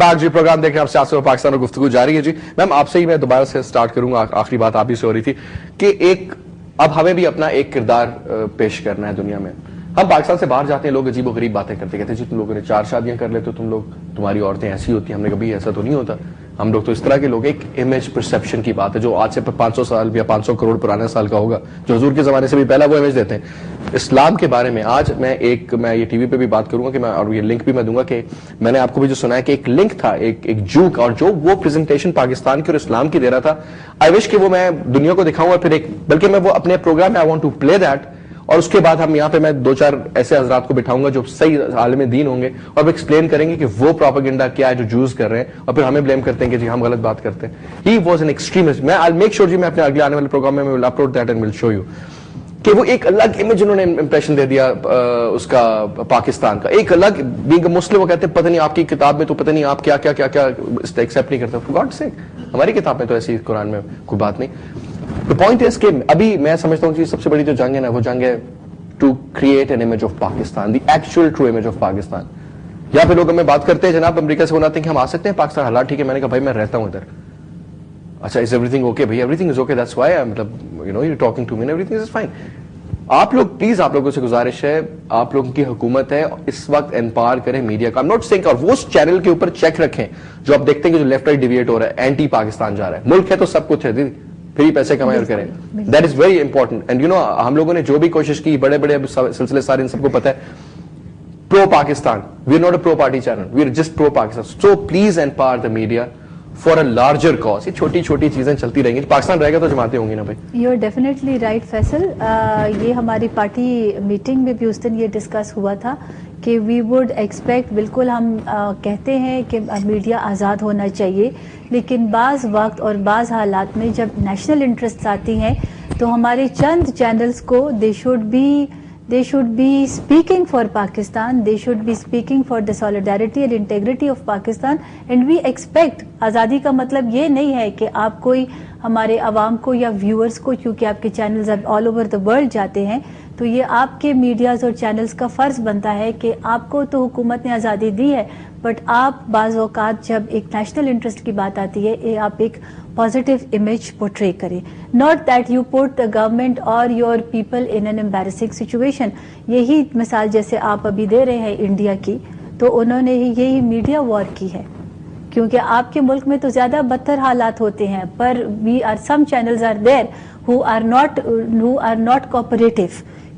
Back जी, programme देख रहे हैं आप, सियासत और पाकिस्तान और गुफ्तगू जारी है जी। मैम आपसे ही मैं दोबारा से स्टार्ट करूंगा, आखिरी बात आप ही से हो रही थी कि अब हमें भी अपना एक किरदार पेश करना है दुनिया में। हम पाकिस्तान से बाहर जाते हैं, लोग अजीब और गरीब बातें करते, कहते हैं जी तुम लोगों ने 4 शादियां कर लेते हो, तुम लोग, तुम्हारी औरतें ऐसी होती हैं। हमने कभी ऐसा तो नहीं होता, हम लोग तो इस तरह के लोग। एक इमेज परसेप्शन की बात है जो आज से 500 साल या 500 करोड़ पुराने साल का होगा, जो हुजूर के जमाने से भी पहला वो इमेज देते हैं। इस्लाम के बारे में आज मैं ये टीवी पे भी बात करूंगा कि मैं, और ये लिंक भी मैं दूंगा कि मैंने आपको भी जो सुना है कि एक लिंक था एक जू का, और जो वो प्रेजेंटेशन पाकिस्तान के और इस्लाम की दे रहा था, आई विश कि वो मैं दुनिया को दिखाऊंगा। फिर बल्कि मैं वो अपने प्रोग्राम में I want to play that, और उसके बाद हम यहाँ पे मैं 2-4 ऐसे हजरात को बिठाऊंगा जो सही आलिम दीन होंगे और वो एक्सप्लेन करेंगे कि वो प्रोपेगेंडा क्या है जो जूस कर रहे हैं, और फिर हमें ब्लेम करते हैं कि जी हम गलत बात करते हैं। He was an extremist. मैं आई मेक श्योर जी, मैं अपने अगले आने वाले प्रोग्राम में will upload that and will show you कि वो एक अलग इमेज उन्होंने इंप्रेशन दे दिया उसका पाकिस्तान का, एक अलग। बीइंग अ मुस्लिम वो कहते हैं पता नहीं आपकी किताब में तो पता नहीं आप क्या क्या क्या क्या एक्सेप्ट नहीं करते। फॉर गॉड सेक, हमारी किताब में तो ऐसी कुरान में कोई बात नहीं। द पॉइंट इज कि अभी मैं समझता हूँ कि सबसे बड़ी जो जंग है ना, वो जंग है to create an image of Pakistan, the actual true image of Pakistan. यहाँ पे लोग हमें बात करते हैं जनाब अमेरिका से बनाते हैं कि हम आ सकते हैं पाकिस्तान, हालात ठीक है। मैंने कहा भाई मैं रहता हूँ इधर। अच्छा, इज एवरीथिंग ओके? भाई everything is okay, that's why मतलब you know you talking to me, everything is fine. आप लोग प्लीज, आप लोगों से गुजारिश है, आप लोगों की हुकूमत है इस वक्त एम्पावर करें मीडिया का। नॉट सेइंग, और वो उस चैनल के ऊपर चेक रखें जो आप देखते हैं कि जो लेफ्ट राइट डिविएट हो रहा है, एंटी पाकिस्तान जा रहा है। मुल्क है तो सब कुछ है दीदी, फिर ही पैसे कमाए और करें। That is very important. And you know हम लोगों ने जो भी कोशिश की, बड़े बड़े सिलसिले सारे, इन सबको पता है, pro Pakistan, we are not a pro party channel, we are just pro Pakistan. So please empower the media for a larger cause. ये छोटी छोटी चीजें चलती रहेंगी, पाकिस्तान रहेगा तो जमातें होंगी ना भाई। You are definitely right Faisal. ये हमारी पार्टी मीटिंग में भी उस दिन ये डिस्कस हुआ था कि वी वुड एक्सपेक्ट, बिल्कुल हम कहते हैं कि मीडिया आज़ाद होना चाहिए, लेकिन बाज़ वक्त और बाज़ हालात में जब नेशनल इंटरेस्ट आती हैं तो हमारे चंद चैनल्स को दे should be speaking for Pakistan, they should be speaking for the solidarity and integrity of Pakistan, and we expect, आज़ादी का मतलब ये नहीं है कि आप कोई हमारे अवाम को या व्यूअर्स को, क्योंकि आपके चैनल्स अब ऑल ओवर द वर्ल्ड जाते हैं, तो ये आपके मीडियाज़ और चैनल्स का फ़र्ज़ बनता है कि आपको तो हुकूमत ने आज़ादी दी है, बट आप बाज़ औक़ात जब एक नेशनल इंटरेस्ट की बात आती है, आप एक पॉजिटिव इमेज पोर्ट्रे करें, not that you put the government और your people in an embarrassing situation. यही मिसाल जैसे आप अभी दे रहे हैं इंडिया की, तो उन्होंने यही मीडिया वॉर की है, क्योंकि आपके मुल्क में तो ज़्यादा बदतर हालात होते हैं, पर we are some channels are there who are not cooperative,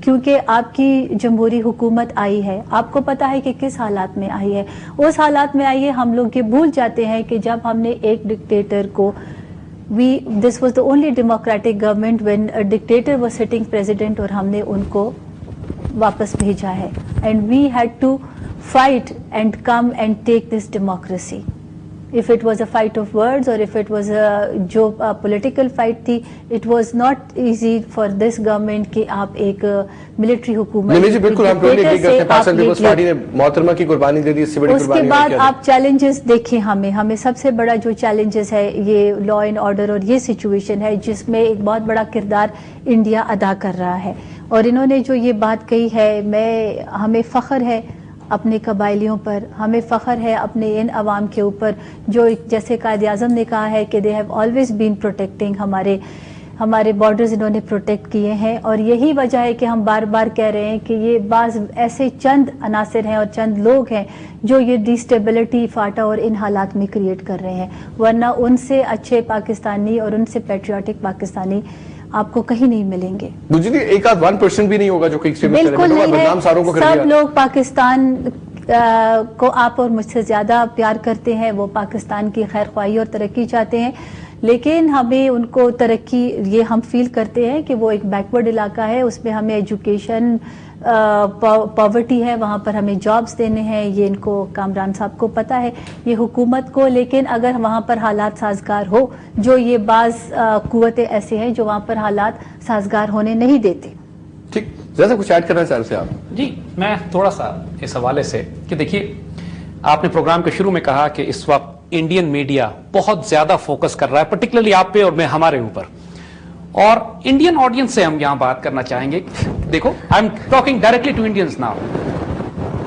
क्योंकि आपकी जमहूरी हुकूमत आई है, आपको पता है कि किस हालात में आई है। उस हालात में आई है, हम लोग ये भूल जाते हैं कि जब हमने एक डिक्टेटर को, this was the only democratic government when a dictator was sitting president, और हमने उनको वापस भेजा है, and we had to fight and come and take this democracy. If it was a fight of words or if it was जो political fight थी, it was not easy for this government कि आप एक military हुकूमत, नहीं जी बिल्कुल हम totally agree करते हैं। पाकिस्तान पीपल्स पार्टी ने मोहतरमा की कुर्बानी दे दी, इससे बड़ी कुर्बानी उसके बाद आप चैलेंजेस देखें। हमें सबसे बड़ा जो चैलेंजेस है ये लॉ एंड ऑर्डर और ये सिचुएशन है जिसमें एक बहुत बड़ा किरदार इंडिया अदा कर रहा है। और इन्होंने जो ये बात कही है, हमें फ़ख्र है अपने कबायलियों पर, हमें फ़ख्र है अपने इन अवाम के ऊपर जो, जैसे कायद-ए-आज़म ने कहा है कि they have always been protecting, हमारे बॉर्डर्स इन्होंने प्रोटेक्ट किए हैं। और यही वजह है कि हम बार बार कह रहे हैं कि ये बाज़ ऐसे चंद अनासिर हैं और चंद लोग हैं जो ये डिस्टेबिलिटी, फाटा और इन हालात में क्रिएट कर रहे हैं, वरना उनसे अच्छे पाकिस्तानी और उनसे पैट्रियाटिक पाकिस्तानी आपको कहीं नहीं मिलेंगे। मुझे नहीं, एक आध 1% भी नहीं होगा जो कि बिल्कुल नहीं है। सब लोग पाकिस्तान को आप और मुझसे ज्यादा प्यार करते हैं, वो पाकिस्तान की खैर ख्वाही और तरक्की चाहते हैं, लेकिन हमें उनको तरक्की, ये हम फील करते हैं कि वो एक बैकवर्ड इलाका है, उसमें हमें एजुकेशन, पॉवर्टी है, वहाँ पर हमें जॉब्स देने हैं, ये इनको कामरान साहब को पता है, ये हुकूमत को। लेकिन अगर वहाँ पर हालात साजगार हो, जो ये बाज़ कुव्वतें ऐसे हैं जो वहाँ पर हालात साजगार होने नहीं देते। ठीक, जैसा कुछ ऐड करना चाह रहे हैं आप? जी, मैं थोड़ा सा इस हवाले से कि देखिए, आपने प्रोग्राम के शुरू में कहा कि इस वक्त इंडियन मीडिया बहुत ज्यादा फोकस कर रहा है, पर्टिकुलरली आप पे और मैं हमारे ऊपर, और इंडियन ऑडियंस से हम यहां बात करना चाहेंगे। देखो, I am talking directly to Indians now.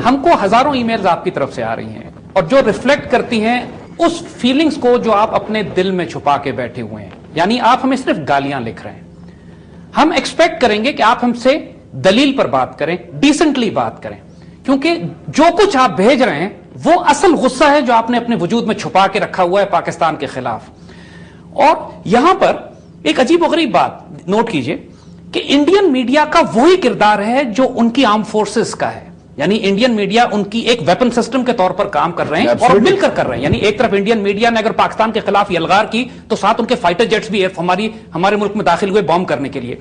हमको हजारों ईमेल्स आपकी तरफ से आ रही हैं اور جو ریفلیکٹ کرتی ہیں اس فیلنگز کو جو آپ اپنے دل میں چھپا کے بیٹھے ہوئے ہیں. یعنی آپ ہمیں صرف گالیاں لکھ رہے ہیں. ہم ایکسپیکٹ کریں گے کہ آپ ہم سے دلیل پر بات کریں, ڈیسنٹلی بات کریں, کیونکہ جو کچھ آپ بھیج رہے ہیں وہ اصل غصہ ہے جو آپ نے اپنے وجود میں چھپا کے رکھا ہوا ہے پاکستان کے خلاف. اور یہاں پر ایک عجیب و غریب بات نوٹ کیجئے کہ انڈین میڈیا کا وہی کردار ہے جو ان کی آرم فورسز کا ہے. یعنی انڈین میڈیا ان کی ایک ویپن سسٹم کے طور پر کام کر رہے ہیں اور مل کر رہے ہیں. یعنی ایک طرف انڈین میڈیا نے اگر پاکستان کے خلاف یلغار کی تو ساتھ ان کے فائٹر جیٹس بھی ہمارے ملک میں داخل ہوئے بام کرنے کے لیے.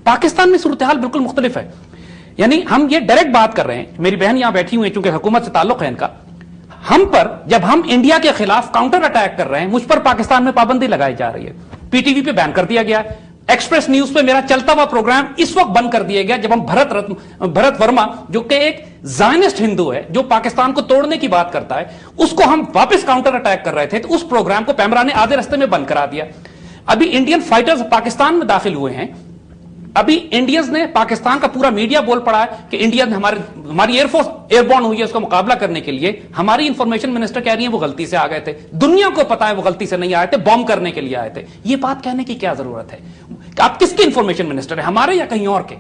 پاکستان میں صورتحال بالکل مختلف ہے. یعنی ہم یہ ڈائریکٹ بات کر رہے ہیں, میری بہن یہاں بیٹھی ہوئی ہیں چونکہ حکومت سے تعلق ہے ان کا, ہم پر جب ہم انڈیا کے خلاف کاؤنٹر اٹیک کر رہے ہیں مجھ پر پاکستان میں پابندی لگائی جا رہی ہے. پی ٹی وی پہ بین کر دیا گیا, ایکسپریس نیوز پہ میرا چلتا ہوا پروگرام اس وقت بند کر دیا گیا جب ہم بھرت ورما جو کہ ایک زائنسٹ ہندو ہے جو پاکستان کو توڑنے کی بات کرتا ہے, اس کو ہم واپس کاؤنٹر اٹیک کر رہے تھے تو اس پروگرام کو پیمرا نے آدھے رستے میں بند کرا دیا. ابھی انڈین فائٹرز پاکستان میں داخل ہوئے ہیں, ابھی انڈینز نے پاکستان کا پورا میڈیا بول پڑا ہے کہ انڈیا نے ہماری ایئر فورس ایئر بورن ہوئی ہے اس کا مقابلہ کرنے کے لیے. ہماری انفارمیشن منسٹر کہہ رہی ہیں وہ غلطی سے آ گئے تھے. دنیا کو پتا ہے وہ غلطی سے نہیں آئے تھے, بام کرنے کے لیے آئے تھے. یہ بات کہنے کی کیا ضرورت ہے؟ آپ کس کے انفارمیشن منسٹر ہیں, ہمارے یا کہیں اور کے؟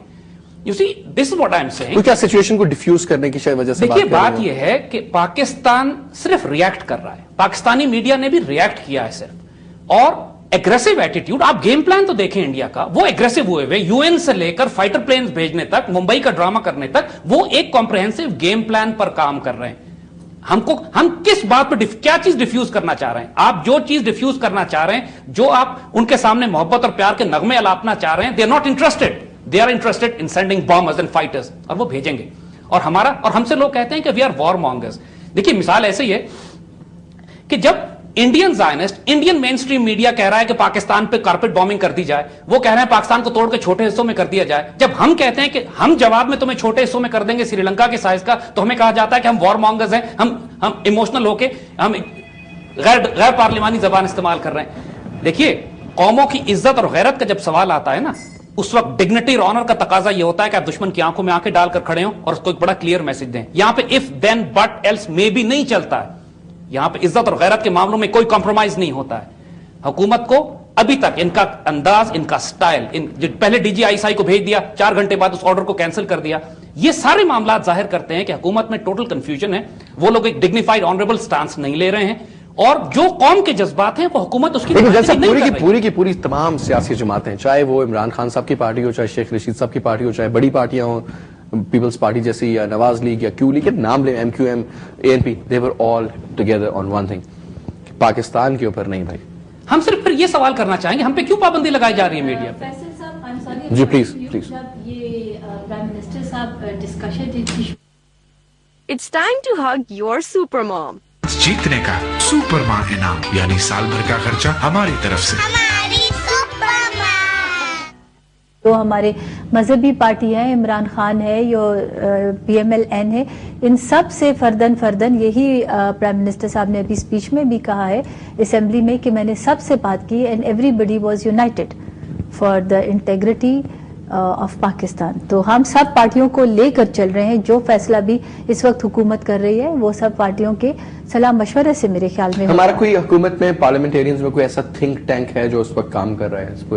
You see, this is what I'm saying. کیا سچویشن کو ڈیفیوز کرنے کی شاید وجہ سے دیکھیے بات یہ ہے کہ پاکستان صرف ریئیکٹ کر رہا ہے, پاکستانی میڈیا نے بھی ریئیکٹ کیا ہے صرف, اور ایگریسو ایٹیٹیوڈ. آپ گیم پلان تو دیکھیں انڈیا کا, وہ ایگریسو ہوئے ہوئے یو این سے لے کر فائٹر پلینز بھیجنے تک, ممبئی کا ڈرامہ کرنے تک, وہ ایک کمپریہنسو گیم پلان پر کام کر رہے ہیں. ہم کس بات پہ کیا چیز ڈیفیوز کرنا چاہ رہے ہیں؟ آپ جو چیز ڈیفیوز کرنا چاہ رہے ہیں, جو آپ ان کے سامنے محبت اور پیار کے نغمے الاپنا چاہ رہے ہیں, they are not interested, they are interested in sending bombers and fighters, اور وہ بھیجیں گے. اور ہم سے لوگ کہتے ہیں کہ وی آر وار مانگرز. دیکھیے مثال ایسے ہی ہے کہ جب انڈین زائنسٹ, انڈین مین سٹریم میڈیا کہہ رہا ہے کہ پاکستان پہ کارپیٹ بامبنگ کر دی جائے, وہ کہہ رہے ہیں پاکستان کو توڑ کے چھوٹے حصوں میں کر دیا جائے. جب ہم کہتے ہیں کہ ہم جواب میں تمہیں چھوٹے حصوں میں کر دیں گے سری لنکا کے سائز کا, تو ہمیں کہا جاتا ہے کہ ہم وار مانگرز ہیں, ہم ایموشنل ہو کے ہم غیر پارلیمانی زبان استعمال کر رہے ہیں. دیکھیے قوموں کی عزت اور غیرت کا جب سوال آتا ہے نا, اس وقت ڈگنیٹی اور آنر کا تقاضا یہ ہوتا ہے کہ آپ دشمن کی آنکھوں میں آنکھیں ڈال کر کھڑے ہوں اور اس کو ایک بڑا کلیئر میسج دیں. یہاں پہ اف دین بٹ ایلس میں بھی نہیں چلتا ہے. یہاں پہ عزت اور غیرت کے معاملوں میں کوئی کمپرومائز نہیں ہوتا ہے. حکومت کو ابھی تک ان کا انداز, ان کا سٹائل, پہلے D G I S I کو بھیج دیا, 4 گھنٹے بعد اس آرڈر کو کینسل کر دیا, یہ سارے معاملات ظاہر کرتے ہیں کہ حکومت میں ٹوٹل کنفیوژن ہے. وہ لوگ ایک ڈگنیفائڈ آنریبل سٹانس نہیں لے رہے ہیں, اور جو قوم کے جذبات ہیں وہ حکومت اس کی پوری کی پوری تمام سیاسی جماعتیں, چاہے وہ عمران خان صاحب کی پارٹی ہو, چاہے شیخ رشید صاحب کی پارٹی ہو, چاہے بڑی پارٹیاں ہوں, پیپلز پارٹی جیسی یا نواز لیگ یا کیو لیگ, نام لیں, M Q M, A N P, they were all together on one thing, Pakistan کے اوپر نہیں بھائی. ہم صرف پھر یہ سوال کرنا چاہیں گے ہم پہ کیوں پابندی لگائی جا رہی ہے میڈیا پہ؟ جی پلیز. یہ پرائم منسٹر صاحب discussion, It's time to hug your super mom. جیتنے کا سپر ماں انعام, یعنی سال بھر کا خرچہ ہماری طرف سے. جو ہمارے مذہبی پارٹی ہیں, عمران خان ہے یا پی ایم ایل این ہے, ان سب سے فردن یہی پرائم منسٹر صاحب نے ابھی اسپیچ میں بھی کہا ہے اسمبلی میں کہ میں نے سب سے بات کی and everybody was united for the integrity of Pakistan. تو ہم سب پارٹیوں کو لے کر چل رہے ہیں. جو فیصلہ بھی اس وقت حکومت کر رہی ہے وہ سب پارٹیوں کے صلاح مشورے سے میرے خیال میں. ہمارا کوئی حکومت میں پارلیمنٹیرینز میں کوئی ایسا تھنک ٹینک ہے جو اس وقت کام کر رہا ہے؟